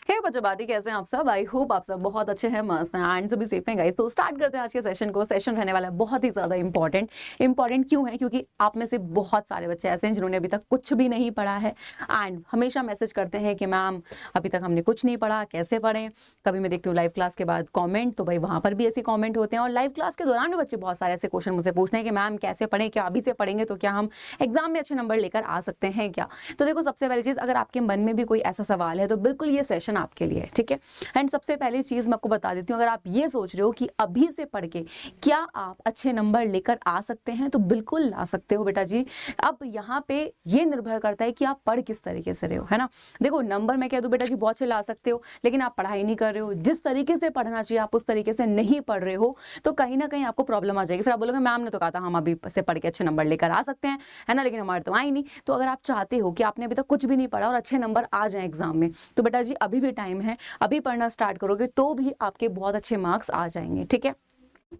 हे बच्चों बाटी, कैसे हैं आप सब? आई होप आप सब बहुत अच्छे हैं, मस्त हैं एंड सभी सेफ हैं गाइस। तो स्टार्ट करते हैं आज के सेशन को। सेशन रहने वाला है बहुत ही ज़्यादा इंपॉर्टेंट क्यों है? क्योंकि आप में से बहुत सारे बच्चे ऐसे हैं जिन्होंने अभी तक कुछ भी नहीं पढ़ा है एंड हमेशा मैसेज करते हैं कि मैम अभी तक हमने कुछ नहीं पढ़ा, कैसे पढ़ें। कभी मैं देखती हूँ लाइव क्लास के बाद कॉमेंट, तो भाई वहाँ पर भी ऐसे कॉमेंट होते हैं और लाइव क्लास के दौरान भी बच्चे बहुत सारे ऐसे क्वेश्चन मुझसे पूछते हैं कि मैम कैसे पढ़ें, क्या अभी से पढ़ेंगे तो क्या हम एग्जाम में अच्छे नंबर लेकर आ सकते हैं क्या? तो देखो, सबसे पहली चीज़, अगर आपके मन में भी कोई ऐसा सवाल है तो बिल्कुल ये सेशन आपके लिए है, ठीक है। एंड सबसे पहली चीज़ मैं आपको बता देती हूँ, अगर आप ये सोच रहे हो कि अभी से पढ़ के क्या आप अच्छे नंबर लेकर आ सकते हैं, तो बिल्कुल ला सकते हो बेटा जी। अब यहाँ पे ये निर्भर करता है कि आप पढ़ किस तरीके से रहे हो, है ना। देखो, नंबर मैं कह दूँ बेटा जी बहुत से ला सकते हो, लेकिन आप पढ़ाई नहीं कर रहे हो, जिस तरीके से पढ़ना चाहिए आप उस तरीके से नहीं पढ़ रहे हो, तो कहीं ना कहीं आपको प्रॉब्लम आ जाएगी। फिर आप बोलोगे मैम ने तो कहा था हम अभी से पढ़ के अच्छे नंबर लेकर आ सकते हैं, है ना, लेकिन हमारे तो आए नहीं। तो अगर आप चाहते हो कि आपने अभी तक कुछ भी नहीं पढ़ा और अच्छे नंबर आ जाए एग्जाम में, तो बेटा जी अभी भी टाइम है, अभी पढ़ना स्टार्ट करोगे तो भी आपके बहुत अच्छे मार्क्स आ जाएंगे, ठीक है।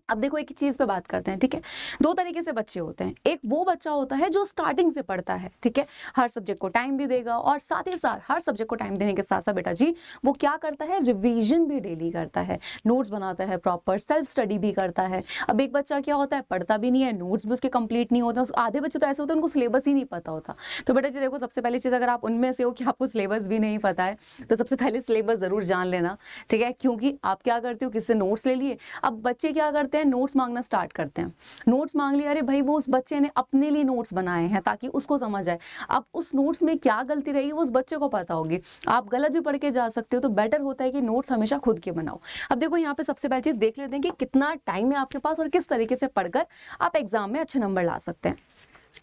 अब देखो, एक चीज पे बात करते हैं, ठीक है। दो तरीके से बच्चे होते हैं। एक वो बच्चा होता है जो स्टार्टिंग से पढ़ता है, ठीक है, हर सब्जेक्ट को टाइम भी देगा और साथ ही साथ हर सब्जेक्ट को टाइम देने के साथ साथ बेटा जी वो क्या करता है, रिवीजन भी डेली करता है, नोट्स बनाता है, प्रॉपर सेल्फ स्टडी भी करता है। अब एक बच्चा क्या होता है, पढ़ता भी नहीं है, नोट्स भी उसके कंप्लीट नहीं होता। आधे बच्चे तो ऐसे होते हैं उनको सिलेबस ही नहीं पता होता। तो बेटा जी देखो, सबसे पहली चीज, अगर आप उनमें से हो कि आपको सिलेबस भी नहीं पता है, तो सबसे पहले सिलेबस जरूर जान लेना, ठीक है। क्योंकि आप क्या करते हो, किससे नोट्स ले लिए। अब बच्चे क्या करते हैं, नोट्स मांगना स्टार्ट करते हैं। नोट्स मांग लिया, अरे भाई वो उस बच्चे ने अपने लिए नोट्स बनाए हैं ताकि उसको समझ आए। अब उस नोट्स में क्या गलती रही वो उस बच्चे को पता होगी, आप गलत भी पढ़ के जा सकते हो। तो बेटर होता है कि नोट्स हमेशा खुद के बनाओ। अब देखो, यहाँ पे सबसे पहली चीज देख लेते हैं कि कितना टाइम है आपके पास और किस तरीके से पढ़कर आप एग्जाम में अच्छे नंबर ला सकते हैं।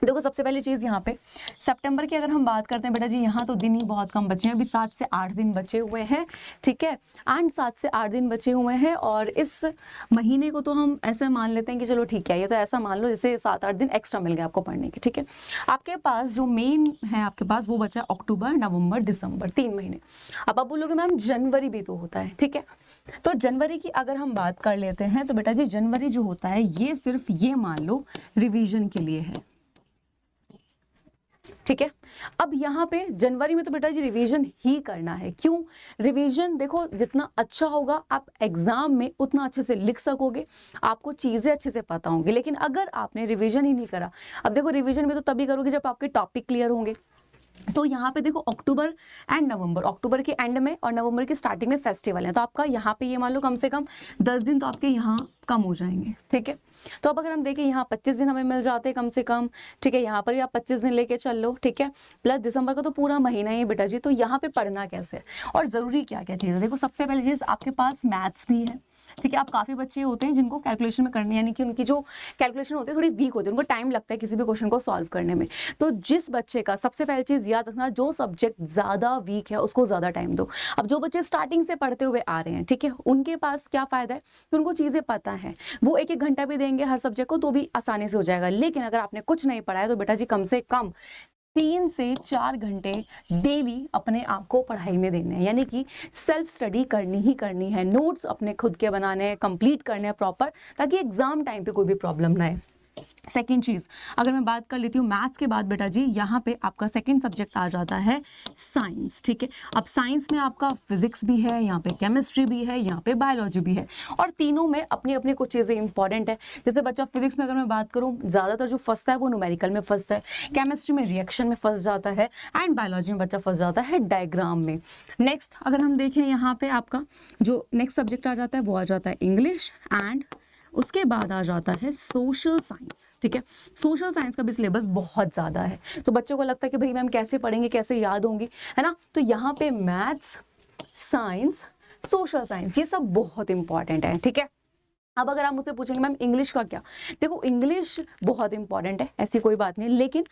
देखो, सबसे पहली चीज़ यहाँ पे सितंबर की अगर हम बात करते हैं बेटा जी, यहाँ तो दिन ही बहुत कम बचे हैं, अभी 7 से 8 दिन बचे हुए हैं, ठीक है। एंड 7 से 8 दिन बचे हुए हैं और इस महीने को तो हम ऐसे मान लेते हैं कि चलो ठीक है, ये तो ऐसा मान लो जैसे 7-8 दिन एक्स्ट्रा मिल गए आपको पढ़ने के, ठीक है। आपके पास जो मेन है आपके पास वो बचा अक्टूबर, नवंबर, दिसंबर, 3 महीने। अब आप बोलोगे मैम जनवरी भी तो होता है, ठीक है। तो जनवरी की अगर हम बात कर लेते हैं तो बेटा जी जनवरी जो होता है ये सिर्फ ये मान लो रिवीजन के लिए है, ठीक है। अब यहाँ पे जनवरी में तो बेटा जी रिवीजन ही करना है। क्यों रिवीजन? देखो, जितना अच्छा होगा आप एग्जाम में उतना अच्छे से लिख सकोगे, आपको चीजें अच्छे से पता होंगी। लेकिन अगर आपने रिवीजन ही नहीं करा, अब देखो रिवीजन भी तो तभी करोगे जब आपके टॉपिक क्लियर होंगे। तो यहाँ पे देखो, अक्टूबर एंड नवंबर, अक्टूबर के एंड में और नवंबर की स्टार्टिंग में फेस्टिवल है, तो आपका यहाँ पे ये मान लो कम से कम 10 दिन तो आपके यहाँ कम हो जाएंगे, ठीक है। तो अब अगर हम देखें, यहाँ 25 दिन हमें मिल जाते हैं कम से कम, ठीक है। यहाँ पर भी आप 25 दिन लेके चल लो, ठीक है। प्लस दिसंबर का तो पूरा महीना ही है बेटा जी। तो यहाँ पे पढ़ना कैसे है और ज़रूरी क्या क्या चीज़ है? देखो, सबसे पहली चीज़ आपके पास मैथ्स भी है, ठीक है। आप काफ़ी बच्चे होते हैं जिनको कैलकुलेशन में करनी, यानी कि उनकी जो कैलकुलेशन होती है थोड़ी वीक होती है, उनको टाइम लगता है किसी भी क्वेश्चन को सॉल्व करने में। तो जिस बच्चे का, सबसे पहली चीज़ याद रखना, जो सब्जेक्ट ज़्यादा वीक है उसको ज़्यादा टाइम दो। अब जो बच्चे स्टार्टिंग से पढ़ते हुए आ रहे हैं, ठीक है, उनके पास क्या फ़ायदा है कि उनको चीज़ें पता है, वो 1-1 घंटा भी देंगे हर सब्जेक्ट को तो भी आसानी से हो जाएगा। लेकिन अगर आपने कुछ नहीं पढ़ा है तो बेटा जी कम से कम 3 से 4 घंटे डेली अपने आप को पढ़ाई में देने हैं, यानी कि सेल्फ स्टडी करनी ही करनी है। नोट्स अपने खुद के बनाने हैं, कंप्लीट करने हैं प्रॉपर, ताकि एग्जाम टाइम पे कोई भी प्रॉब्लम ना आए। सेकेंड चीज़, अगर मैं बात कर लेती हूँ मैथ्स के बाद बेटा जी, यहाँ पे आपका सेकेंड सब्जेक्ट आ जाता है साइंस, ठीक है। अब साइंस में आपका फिजिक्स भी है, यहाँ पे केमिस्ट्री भी है, यहाँ पे बायोलॉजी भी है, और तीनों में अपनी अपनी कुछ चीज़ें इंपॉर्टेंट है। जैसे बच्चा फिजिक्स में अगर मैं बात करूँ, ज़्यादातर जो फंसता है वो न्यूमेरिकल में फंसता है, केमिस्ट्री में रिएक्शन में फंस जाता है, एंड बायोलॉजी में बच्चा फंस जाता है डायग्राम में। नेक्स्ट अगर हम देखें, यहाँ पे आपका जो नेक्स्ट सब्जेक्ट आ जाता है वो आ जाता है इंग्लिश, एंड उसके बाद आ जाता है सोशल साइंस, ठीक है। सोशल साइंस का भी सिलेबस बहुत ज़्यादा है, तो बच्चों को लगता है कि भाई मैम कैसे पढ़ेंगे, कैसे याद होंगी, है ना। तो यहाँ पे मैथ्स, साइंस, सोशल साइंस ये सब बहुत इंपॉर्टेंट है, ठीक है। अब अगर आप मुझसे पूछेंगे मैम इंग्लिश का क्या, देखो इंग्लिश बहुत इंपॉर्टेंट है, ऐसी कोई बात नहीं, लेकिन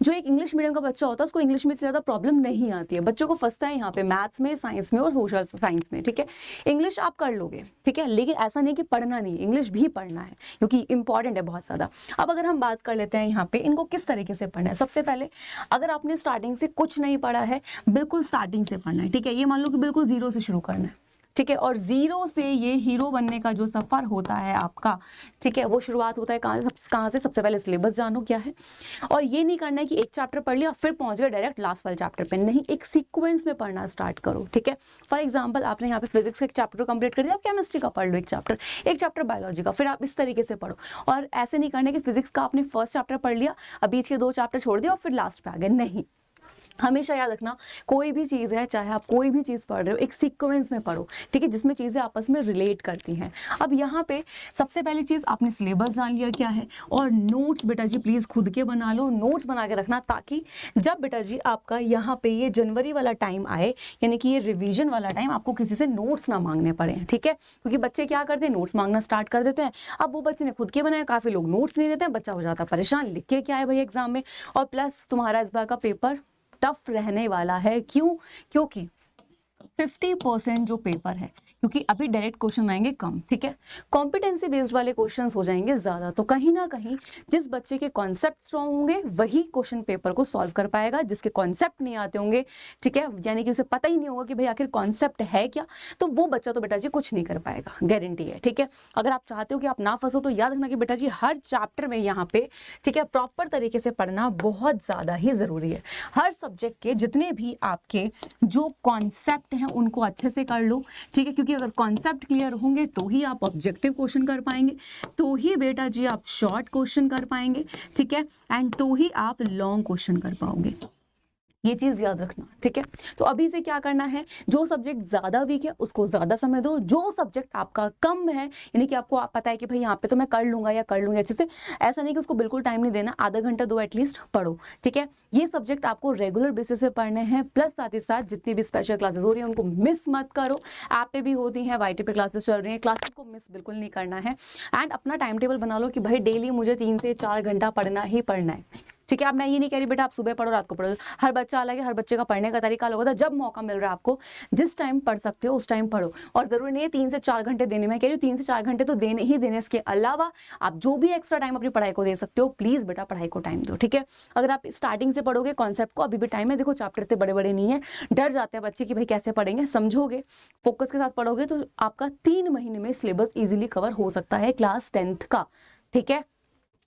जो एक इंग्लिश मीडियम का बच्चा होता है उसको इंग्लिश में इतनी ज़्यादा प्रॉब्लम नहीं आती है। बच्चों को फंसता है यहाँ पे मैथ्स में, साइंस में और सोशल साइंस में, ठीक है। इंग्लिश आप कर लोगे, ठीक है, लेकिन ऐसा नहीं कि पढ़ना नहीं, इंग्लिश भी पढ़ना है क्योंकि इंपॉर्टेंट है बहुत ज़्यादा। अब अगर हम बात कर लेते हैं यहाँ पे इनको किस तरीके से पढ़ना है, सबसे पहले अगर आपने स्टार्टिंग से कुछ नहीं पढ़ा है, बिल्कुल स्टार्टिंग से पढ़ना है, ठीक है। ये मान लो कि बिल्कुल जीरो से शुरू करना है, ठीक है, और जीरो से ये हीरो बनने का जो सफर होता है आपका, ठीक है, वो शुरुआत होता है कहाँ से? सबसे पहले सिलेबस जानो क्या है, और ये नहीं करना है कि एक चैप्टर पढ़ लिया फिर पहुंच गए डायरेक्ट लास्ट वाले चैप्टर पे, नहीं, एक सीक्वेंस में पढ़ना स्टार्ट करो। ठीक है, फॉर एग्जांपल आपने यहाँ पे फिजिक्स का एक चैप्टर कंप्लीट कर दिया, आप केमिस्ट्री का पढ़ लो एक चैप्टर बायोलॉजी का, फिर आप इस तरीके से पढ़ो। और ऐसे नहीं करना कि फिजिक्स का आपने फर्स्ट चैप्टर पढ़ लिया, अब बीच के 2 चैप्टर छोड़ दिया और फिर लास्ट पे आ गए, नहीं। हमेशा याद रखना, कोई भी चीज़ है, चाहे आप कोई भी चीज़ पढ़ रहे हो, एक सीक्वेंस में पढ़ो, ठीक है, जिसमें चीज़ें आपस में रिलेट करती हैं। अब यहाँ पे सबसे पहली चीज़ आपने सिलेबस जान लिया क्या है, और नोट्स बेटा जी प्लीज़ खुद के बना लो, नोट्स बना के रखना, ताकि जब बेटा जी आपका यहाँ पे ये जनवरी वाला टाइम आए, यानी कि ये रिवीजन वाला टाइम, आपको किसी से नोट्स ना मांगने पड़े। ठीक है, क्योंकि बच्चे क्या करते हैं, नोट्स मांगना स्टार्ट कर देते हैं। अब वो बच्चे ने खुद के बनाए, काफ़ी लोग नोट्स नहीं देते हैं, बच्चा हो जाता है परेशान, लिख के क्या है भाई एग्जाम में। और प्लस तुम्हारा इस बार का पेपर टफ रहने वाला है, क्यों? क्योंकि 50% जो पेपर है, क्योंकि अभी डायरेक्ट क्वेश्चन आएंगे कम, ठीक है, कॉम्पिटेंसी बेस्ड वाले क्वेश्चंस हो जाएंगे ज़्यादा। तो कहीं ना कहीं जिस बच्चे के कॉन्सेप्ट स्ट्रॉन्ग होंगे वही क्वेश्चन पेपर को सॉल्व कर पाएगा, जिसके कॉन्सेप्ट नहीं आते होंगे, ठीक है, यानी कि उसे पता ही नहीं होगा कि भाई आखिर कॉन्सेप्ट है क्या, तो वो बच्चा तो बेटा जी कुछ नहीं कर पाएगा, गारंटी है। ठीक है, अगर आप चाहते हो कि आप ना फंसो तो याद रखना कि बेटा जी हर चैप्टर में यहाँ पे, ठीक है, प्रॉपर तरीके से पढ़ना बहुत ज़्यादा ही ज़रूरी है। हर सब्जेक्ट के जितने भी आपके जो कॉन्सेप्ट हैं उनको अच्छे से कर लो, ठीक है, क्योंकि अगर कॉन्सेप्ट क्लियर होंगे तो ही आप ऑब्जेक्टिव क्वेश्चन कर पाएंगे, तो ही बेटा जी आप शॉर्ट क्वेश्चन कर पाएंगे, ठीक है, एंड तो ही आप लॉन्ग क्वेश्चन कर पाओगे। ये चीज़ याद रखना, ठीक है। तो अभी से क्या करना है, जो सब्जेक्ट ज़्यादा वीक है उसको ज़्यादा समय दो, जो सब्जेक्ट आपका कम है, यानी कि आपको पता है कि भाई यहाँ पे तो मैं कर लूँगा या कर लूँगी अच्छे से, ऐसा नहीं कि उसको बिल्कुल टाइम नहीं देना, आधा घंटा दो एटलीस्ट पढ़ो, ठीक है। ये सब्जेक्ट आपको रेगुलर बेसिस पे पढ़ने हैं, प्लस साथ ही साथ जितनी भी स्पेशल क्लासेस हो रही हैं उनको मिस मत करो। ऐप पे भी होती हैं, YT पे क्लासेस चल रही हैं, क्लासेस को मिस बिल्कुल नहीं करना है। एंड अपना टाइम टेबल बना लो कि भाई डेली मुझे 3 से 4 घंटा पढ़ना ही पढ़ना है, ठीक है। अब मैं ये नहीं कह रही बेटा आप सुबह पढ़ो रात को पढ़ो, हर बच्चा अलग है, हर बच्चे का पढ़ने का तरीका अलग होता है। जब मौका मिल रहा है आपको, जिस टाइम पढ़ सकते हो उस टाइम पढ़ो, और जरूरी नहीं है 3 से 4 घंटे देने। मैं कह रही हूँ 3 से 4 घंटे तो देने ही देने, इसके अलावा आप जो भी एक्स्ट्रा टाइम अपनी पढ़ाई को दे सकते हो, प्लीज बेटा पढ़ाई को टाइम दो, ठीक है। अगर आप स्टार्टिंग से पढ़ोगे कॉन्सेप्ट को, अभी भी टाइम है, देखो चैप्टर इतने बड़े बड़े नहीं है, डर जाते हैं बच्चे कि भाई कैसे पढ़ेंगे, समझोगे, फोकस के साथ पढ़ोगे तो आपका 3 महीने में सिलेबस इजीली कवर हो सकता है क्लास 10th का, ठीक है।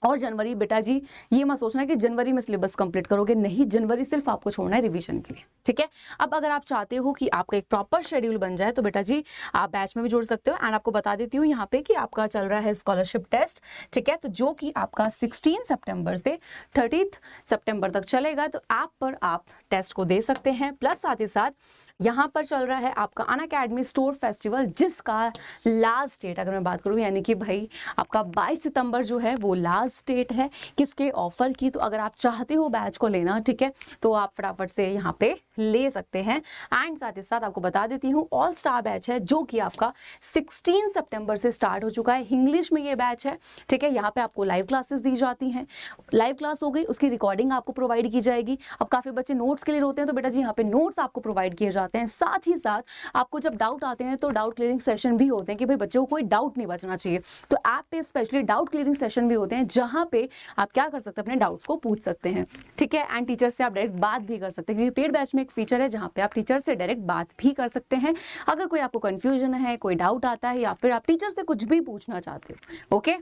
और जनवरी बेटा जी ये मत सोचना कि जनवरी में सिलेबस कंप्लीट करोगे, नहीं, जनवरी सिर्फ आपको छोड़ना है रिवीजन के लिए, ठीक है। अब अगर आप चाहते हो कि आपका एक प्रॉपर शेड्यूल बन जाए तो बेटा जी आप बैच में भी जुड़ सकते हो। एंड आपको बता देती हूँ यहाँ पे कि आपका चल रहा है स्कॉलरशिप टेस्ट, ठीक है, तो जो कि आपका 16 सितंबर से 30 सितंबर तक चलेगा, तो ऐप पर आप टेस्ट को दे सकते हैं। प्लस साथ ही साथ यहाँ पर चल रहा है आपका अनअकैडमी स्टोर फेस्टिवल, जिसका लास्ट डेट अगर मैं बात करूँ, यानी कि भाई आपका 22 सितंबर जो है वो लास्ट डेट है किसके ऑफर की। तो अगर आप चाहते हो बैच को लेना, ठीक है, तो आप फटाफट से यहाँ पे ले सकते हैं। एंड साथ ही साथ आपको बता देती हूँ ऑल स्टार बैच है जो कि आपका 16 सितंबर से स्टार्ट हो चुका है। इंग्लिश में ये बैच है, ठीक है, यहाँ पे आपको लाइव क्लासेस दी जाती हैं, लाइव क्लास हो गई, उसकी रिकॉर्डिंग आपको प्रोवाइड की जाएगी। अब काफ़ी बच्चे नोट्स क्लियर होते हैं तो बेटा जी यहाँ पे नोट्स आपको प्रोवाइड किए जाते हैं। साथ ही साथ आपको जब डाउट आते हैं तो डाउट क्लियरिंग सेशन भी होते हैं कि भाई बच्चों को कोई डाउट नहीं बचना चाहिए, तो ऐप पे स्पेशली डाउट क्लियरिंग सेशन भी होते हैं जहाँ पे आप क्या कर सकते हैं, अपने डाउट्स को पूछ सकते हैं, ठीक है। एंड टीचर से आप डायरेक्ट बात भी कर सकते हैं, क्योंकि पेड बैच में एक फीचर है जहाँ पे आप टीचर से डायरेक्ट बात भी कर सकते हैं। अगर कोई आपको कंफ्यूजन है, कोई डाउट आता है, या फिर आप टीचर से कुछ भी पूछना चाहते हो, ओके।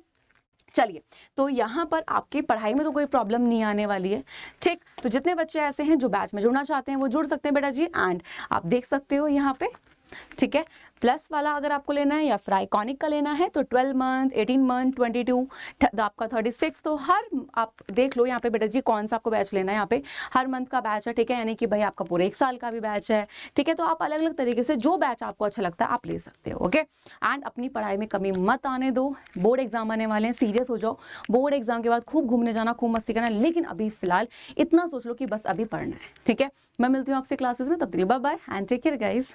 चलिए, तो यहाँ पर आपकी पढ़ाई में तो कोई प्रॉब्लम नहीं आने वाली है, ठीक। तो जितने बच्चे ऐसे हैं जो बैच में जुड़ना चाहते हैं वो जुड़ सकते हैं बेटा जी। एंड आप देख सकते हो यहाँ पे, ठीक है, प्लस वाला अगर आपको लेना है या फिर आइकॉनिक का लेना है तो 12 मंथ, 18 मंथ, 22, आपका 36, तो हर आप देख लो यहाँ पे बेटा जी कौन सा आपको बैच लेना है। यहाँ पे हर मंथ का बैच है, ठीक है, यानी कि भाई आपका पूरे 1 साल का भी बैच है, ठीक है। तो आप अलग अलग तरीके से जो बैच आपको अच्छा लगता है आप ले सकते हो, ओके। एंड अपनी पढ़ाई में कमी मत आने दो, बोर्ड एग्जाम आने वाले हैं, सीरियस हो जाओ। बोर्ड एग्जाम के बाद खूब घूमने जाना, खूब मस्ती करना, लेकिन अभी फिलहाल इतना सोच लो कि बस अभी पढ़ना है, ठीक है। मैं मिलती हूँ आपसे क्लासेस में, तब तक bye bye and take care guys.